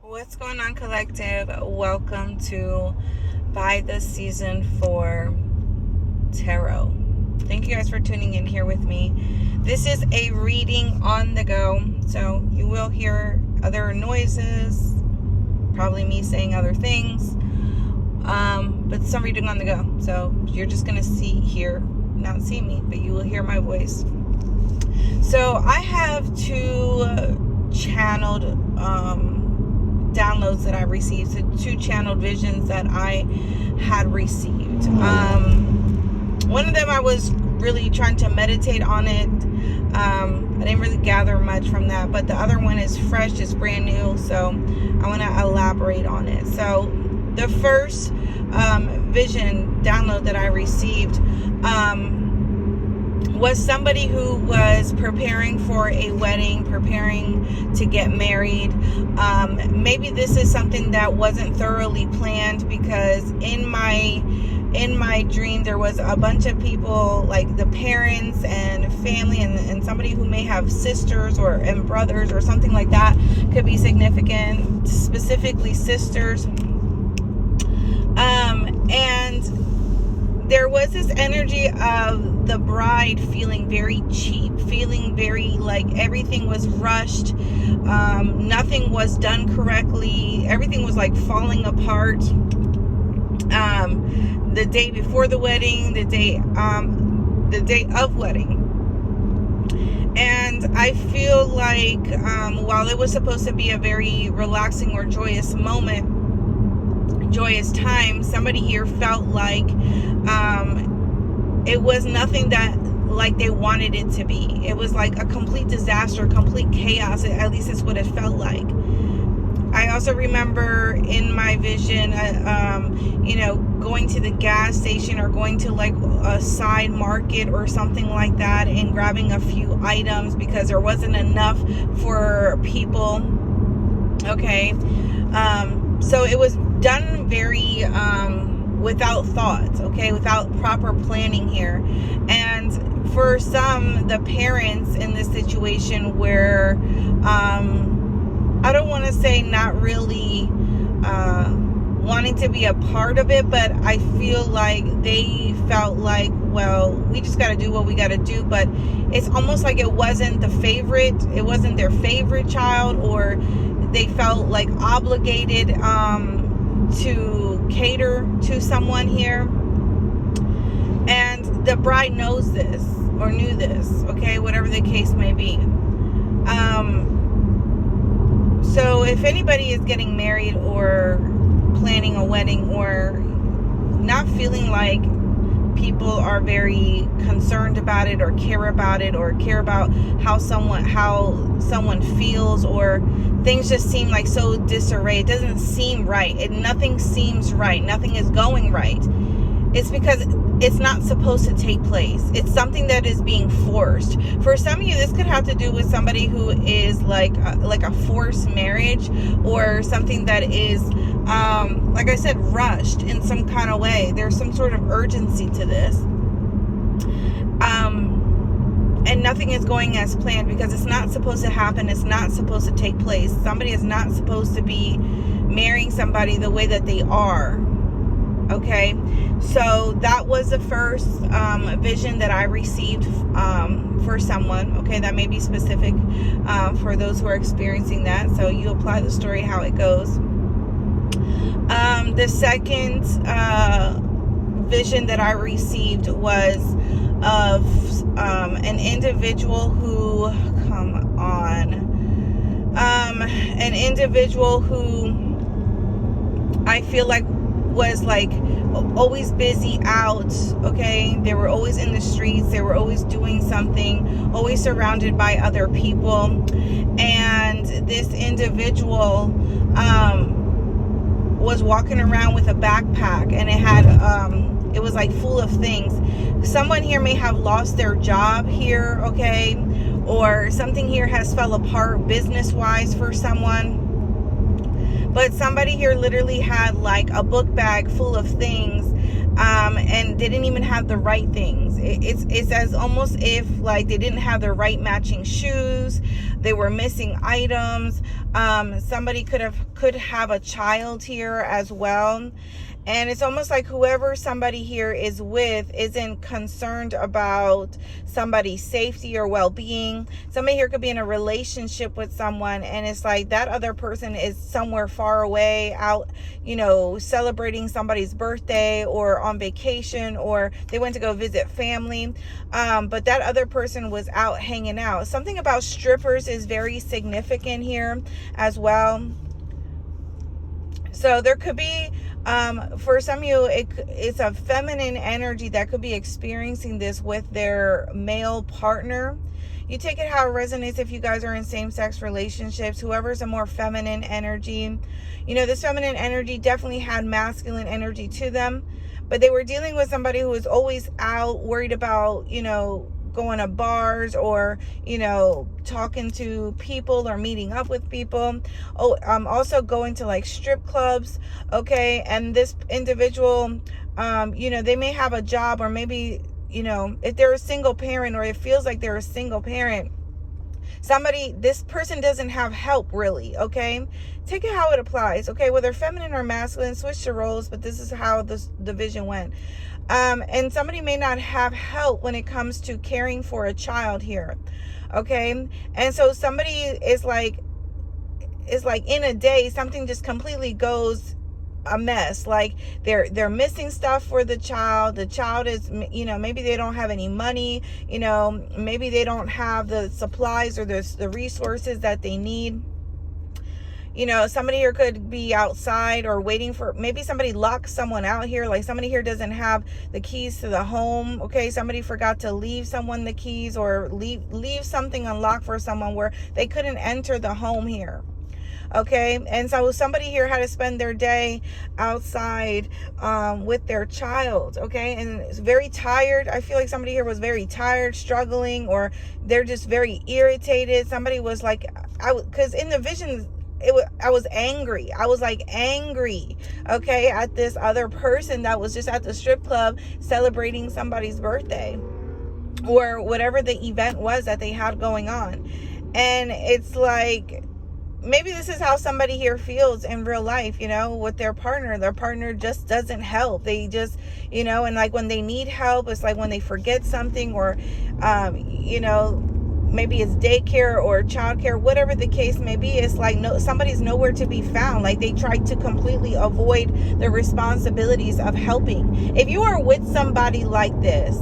What's going on, collective? Welcome to By the Season for Tarot. Thank you guys for tuning in here with me. This is a reading on the go, so you will hear other noises, probably me saying other things, but some reading on the go. So you're just going to not see me, but you will hear my voice. So I have two channeled downloads that I received, so two channeled visions that I had received. One of them I was really trying to meditate on it. I didn't really gather much from that, but the other one is fresh, it's brand new, so I want to elaborate on it. So the first vision download that I received was somebody who was preparing for a wedding, preparing to get married. Maybe this is something that wasn't thoroughly planned, because in my dream there was a bunch of people, like the parents and family and somebody who may have sisters and brothers or something like that could be significant, specifically sisters. And there was this energy of the bride feeling very cheap, feeling very like everything was rushed, nothing was done correctly, everything was like falling apart. The day before the wedding, the day of wedding. And I feel like while it was supposed to be a very relaxing or joyous moment, joyous time, somebody here felt like it was nothing that like they wanted it to be. It was like a complete disaster, complete chaos. At least it's what it felt like. I also remember in my vision, going to the gas station or going to like a side market or something like that and grabbing a few items because there wasn't enough for people. Okay. So it was done very without thought, okay, without proper planning here. And for some, the parents in this situation were I don't want to say not really wanting to be a part of it, but I feel like they felt like, well, we just got to do what we got to do. But it's almost like it wasn't their favorite child, or they felt like obligated to cater to someone here. And the bride knows this or knew this, okay, whatever the case may be. So if anybody is getting married or planning a wedding or not feeling like people are very concerned about it or care about how someone feels, or things just seem like so disarray, it doesn't seem right, nothing seems right, nothing is going right, it's because it's not supposed to take place. It's something that is being forced. For some of you, this could have to do with somebody who is like a forced marriage, or something that is like I said, rushed in some kind of way. There's some sort of urgency to this. And nothing is going as planned, because it's not supposed to happen. It's not supposed to take place. Somebody is not supposed to be marrying somebody the way that they are. Okay, so that was the first vision that I received for someone. Okay, that may be specific for those who are experiencing that. So you apply the story how it goes. The second vision that I received was of an individual who, an individual who I feel like was like always busy out, okay? They were always in the streets, they were always doing something, always surrounded by other people. And this individual was walking around with a backpack, and it was like full of things. Someone here may have lost their job here, okay? Or something here has fell apart business-wise for someone. But somebody here literally had like a book bag full of things and they didn't even have the right things. It's as almost if like they didn't have the right matching shoes. They were missing items. Somebody could have a child here as well. And it's almost like whoever somebody here is with isn't concerned about somebody's safety or well-being. Somebody here could be in a relationship with someone, and it's like that other person is somewhere far away, out, celebrating somebody's birthday or on vacation, or they went to go visit family. But that other person was out hanging out. Something about strippers is very significant here as well. So there could be, for some of you, it's a feminine energy that could be experiencing this with their male partner. You take it how it resonates if you guys are in same-sex relationships. Whoever's a more feminine energy, this feminine energy definitely had masculine energy to them, but they were dealing with somebody who was always out, worried about, going to bars or, talking to people or meeting up with people. Also going to like strip clubs. Okay. And this individual, they may have a job, or maybe, if they're a single parent, or it feels like they're a single parent, this person doesn't have help really. Okay. Take it how it applies. Okay. Whether feminine or masculine, switch the roles, but this is how the vision went. And somebody may not have help when it comes to caring for a child here. Okay. And so somebody is like in a day, something just completely goes a mess. Like they're missing stuff for the child. The child is, maybe they don't have any money, maybe they don't have the supplies or the resources that they need. Somebody here could be outside or waiting for, maybe somebody locked someone out here. Like somebody here doesn't have the keys to the home. Okay. Somebody forgot to leave someone the keys, or leave something unlocked for someone where they couldn't enter the home here. Okay. And so somebody here had to spend their day outside, with their child. Okay. And it's very tired. I feel like somebody here was very tired, struggling, or they're just very irritated. Somebody was like, because in the vision, I was angry. I was like angry, okay, at this other person that was just at the strip club celebrating somebody's birthday or whatever the event was that they had going on. And it's like, maybe this is how somebody here feels in real life, with their partner. Their partner just doesn't help. They just, and like when they need help, it's like when they forget something, or, maybe it's daycare or childcare, whatever the case may be. It's like somebody's nowhere to be found. Like they tried to completely avoid the responsibilities of helping. If you are with somebody like this,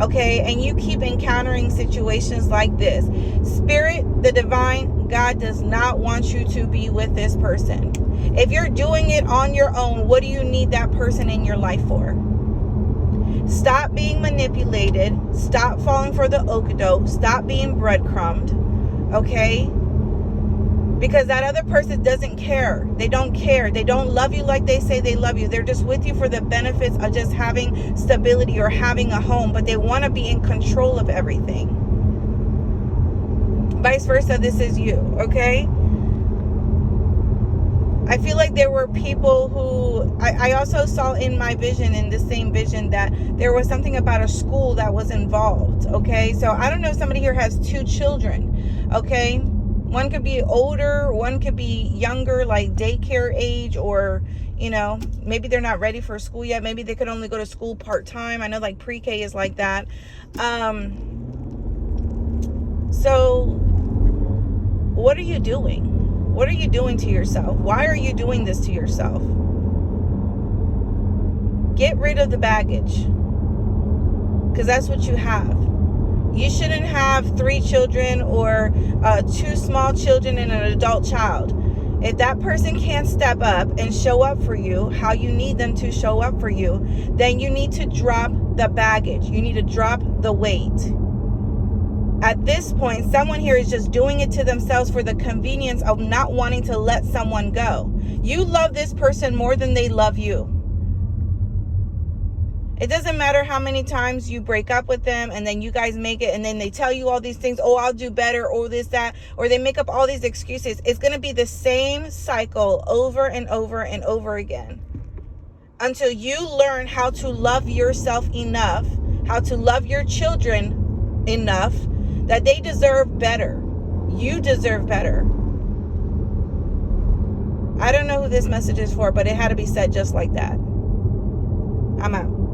okay, and you keep encountering situations like this, Spirit, the divine, God does not want you to be with this person. If you're doing it on your own, what do you need that person in your life for? Stop being manipulated. Stop falling for the okadoke. Stop being breadcrumbed. Okay? Because that other person doesn't care. They don't care. They don't love you like they say they love you. They're just with you for the benefits of just having stability or having a home. But they want to be in control of everything. Vice versa, this is you. Okay? I feel like there were people who, I also saw in my vision, in the same vision, that there was something about a school that was involved. Okay. So I don't know if somebody here has 2 children. Okay. One could be older, one could be younger, like daycare age, or, maybe they're not ready for school yet. Maybe they could only go to school part-time. I know like pre-K is like that. So what are you doing? What are you doing to yourself? Why are you doing this to yourself? Get rid of the baggage. Because that's what you have. You shouldn't have 3 children or 2 small children and an adult child. If that person can't step up and show up for you how you need them to show up for you, then you need to drop the baggage. You need to drop the weight. At this point, someone here is just doing it to themselves for the convenience of not wanting to let someone go. You love this person more than they love you. It doesn't matter how many times you break up with them and then you guys make it and then they tell you all these things. Oh, I'll do better, or this, that, or they make up all these excuses. It's going to be the same cycle over and over and over again. until you learn how to love yourself enough, how to love your children enough that they deserve better. You deserve better. I don't know who this message is for, but it had to be said just like that. I'm out.